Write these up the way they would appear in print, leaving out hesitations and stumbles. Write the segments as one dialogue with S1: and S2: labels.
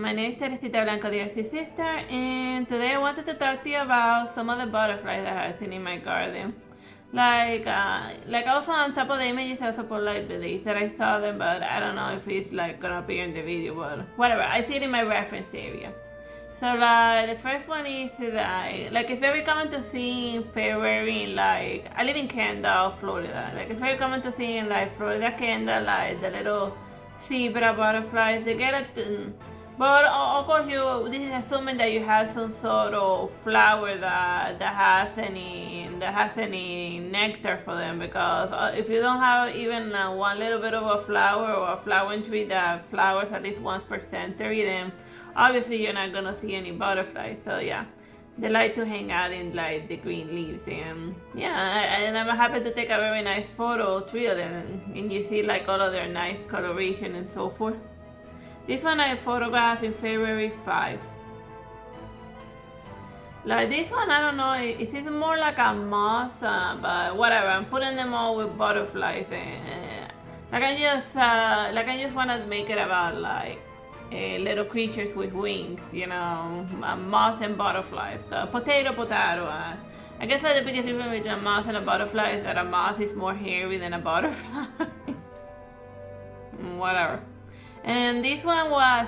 S1: My name is Teresita Blanco, the Artsy Sister, and today I wanted to talk to you about some of the butterflies that I've seen in my garden. Like also on top of the images, I also put like the days that I saw them, but I don't know if it's like gonna appear in the video, but whatever. I see it in my reference area. So like the first one is like it's very common to see in February in like I live in Kendall, Florida. Like it's very common to see in like Florida Kendall like the little zebra butterflies. They get it, but of course this is assuming that you have some sort of flower that has any nectar for them, because if you don't have even one little bit of a flower or a flowering tree that flowers at least once per century, then obviously you're not gonna see any butterflies. So yeah, they like to hang out in like the green leaves, and yeah, and I'm happy to take a very nice photo, three of them, and you see like all of their nice coloration and so forth. This one I photographed in February 5. Like this one, I don't know, it is more like a moth, but whatever. I'm putting them all with butterflies, and like I just want to make it about like little creatures with wings, you know, moths and butterflies. Potato. I guess like the biggest difference between a moth and a butterfly is that a moth is more hairy than a butterfly. Whatever. And this one was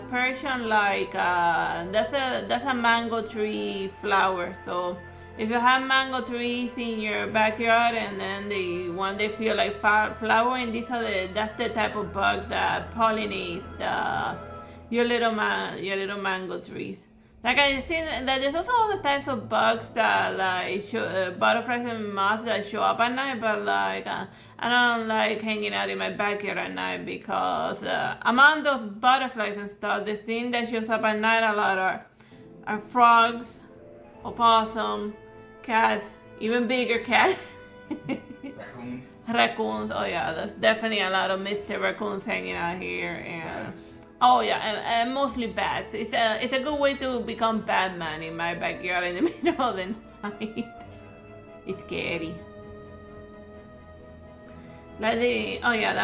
S1: Persian, like that's a mango tree flower. So if you have mango trees in your backyard and then they feel like flowering, that's the type of bug that pollinates your little mango trees. Like I see that there's also other types of bugs that like butterflies and moths that show up at night, but like I don't like hanging out in my backyard at night because among those butterflies and stuff, the thing that shows up at night a lot are frogs, opossum, cats, even bigger cats. Raccoons. Oh yeah, there's definitely a lot of Mr. Raccoons hanging out here, and oh yeah, and mostly bats. It's a good way to become Batman in my backyard in the middle of the night. It's scary. Like the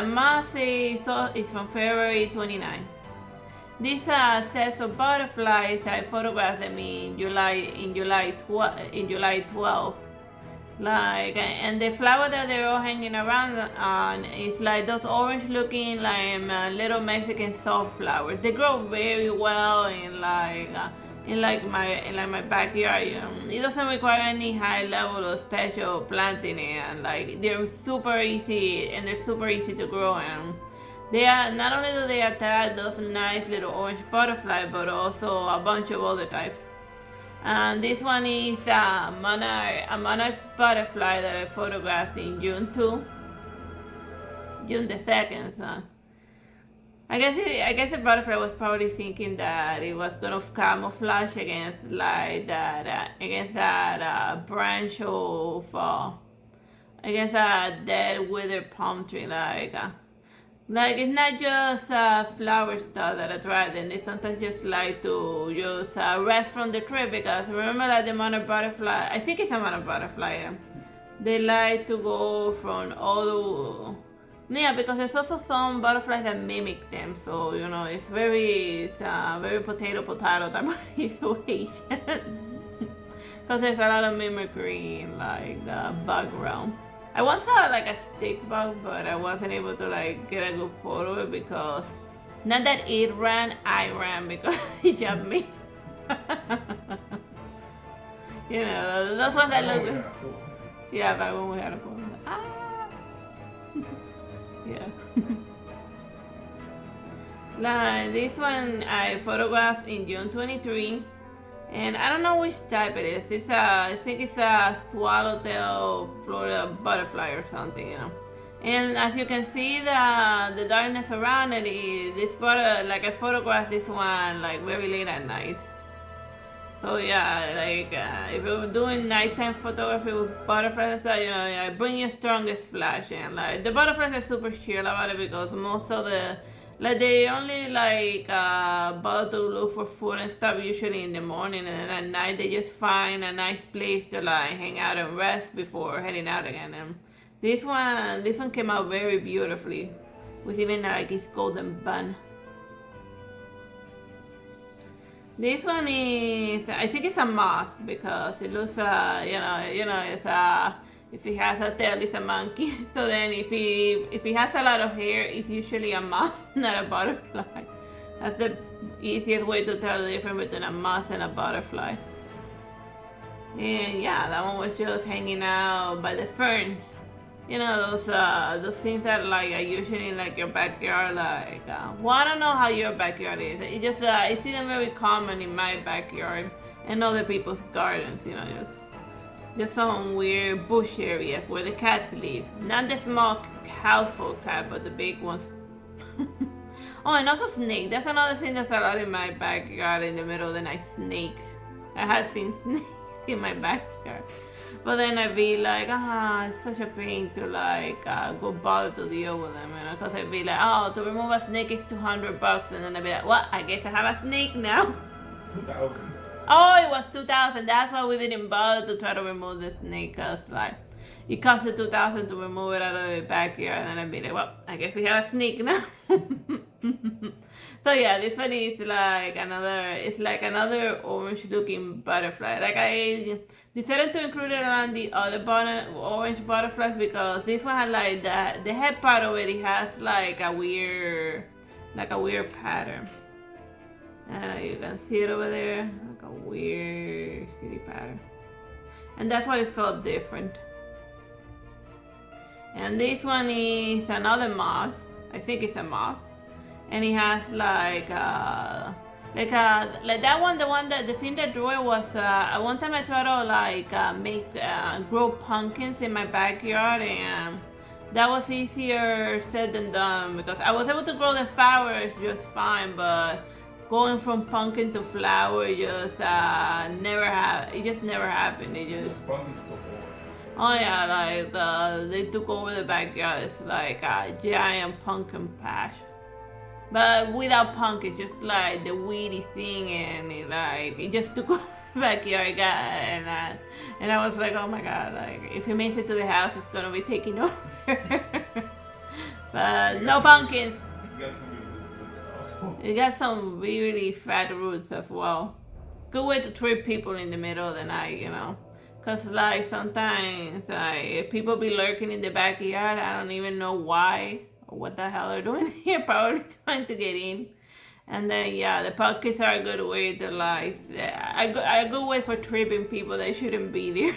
S1: moth is from February 29. These sets of butterflies, I photographed them in July 12. Like, and the flower that they're all hanging around on is like those orange looking like little Mexican soft flowers. They grow very well in my backyard. It doesn't require any high level of special planting, and like they're super easy to grow, and they are not only do they attract those nice little orange butterflies, but also a bunch of other types. And this one is a monarch butterfly that I photographed in June the 2nd. So I guess the butterfly was probably thinking that it was gonna camouflage against like that branch of against a dead withered palm tree. Like it's not just flower stuff that attract them. They sometimes just like to just rest from the tree, because remember that the monarch butterfly, I think it's a monarch butterfly, they like to go from all the, yeah, because there's also some butterflies that mimic them. So you know it's very potato type of situation. Because there's a lot of mimicry in like the bug realm. I once saw like a stick bug, but I wasn't able to like get a good photo of it, because not that it ran, I ran because it jumped me. You know, those ones that look. Yeah, back when we had a phone. Ah. Yeah. Like this one I photographed in June 23. And I don't know which type it is. I think it's a swallowtail Florida butterfly or something, you know. And as you can see, the darkness around it is like I photographed this one like very late at night. So yeah, like if you're doing nighttime photography with butterflies and stuff, you know, yeah, bring your strongest flash. And like the butterflies are super chill about it, because most of the they only bother to look for food and stuff usually in the morning, and then at night they just find a nice place to like hang out and rest before heading out again. And this one came out very beautifully, with even like its golden bun. This one is, I think it's a moth because it looks, it's if he has a tail, it's a monkey. So then if he has a lot of hair, it's usually a moth, not a butterfly. That's the easiest way to tell the difference between a moth and a butterfly. And yeah, that one was just hanging out by the ferns. You know, those things that like are usually in like your backyard, like well, I don't know how your backyard is. It just I see them very common in my backyard and other people's gardens. You know, just some weird bush areas where the cats live. Not the small household cat, but the big ones. Oh, and also snakes. That's another thing that's a lot in my backyard in the middle of the night. Snakes. I have seen snakes in my backyard. But then I'd be like, it's such a pain to like go bother to deal with them, you know, because I'd be like, oh, to remove a snake is $200, and then I'd be like, well, I guess I have a snake now.
S2: 2,000.
S1: Oh, it was 2,000. That's why we didn't bother to try to remove the snake, cause like it cost $2,000 to remove it out of the backyard, and then I'd be like, well, I guess we have a snake now. So yeah, this one is like another orange-looking butterfly. Like I decided to include it on the other orange butterflies because this one has like the head part of it has like a weird pattern. You can see it over there, like a weird shitty pattern, and that's why it felt different. And this one is another moth. I think it's a moth. And it has like that one, the thing that drew it was one time I tried to grow pumpkins in my backyard, and that was easier said than done because I was able to grow the flowers just fine, but going from pumpkin to flower just never happened. Oh yeah, like they took over the backyard. It's like a giant pumpkin patch. But without punk, it's just like the weedy thing, and it just took over the backyard, and I was like, oh my god, like if he makes it to the house, it's gonna be taking over. But no pumpkins. It got some really fat roots as well. Good way to trip people in the middle of the night, you know. Cause like sometimes if people be lurking in the backyard, I don't even know why. What the hell they're doing here, probably trying to get in. And then yeah, the pumpkins are a good way to like a good way for tripping people that shouldn't be there.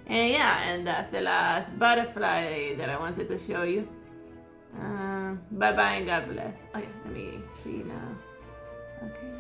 S1: And yeah, and that's the last butterfly that I wanted to show you. Bye bye and God bless. Oh yeah, let me see now. Okay.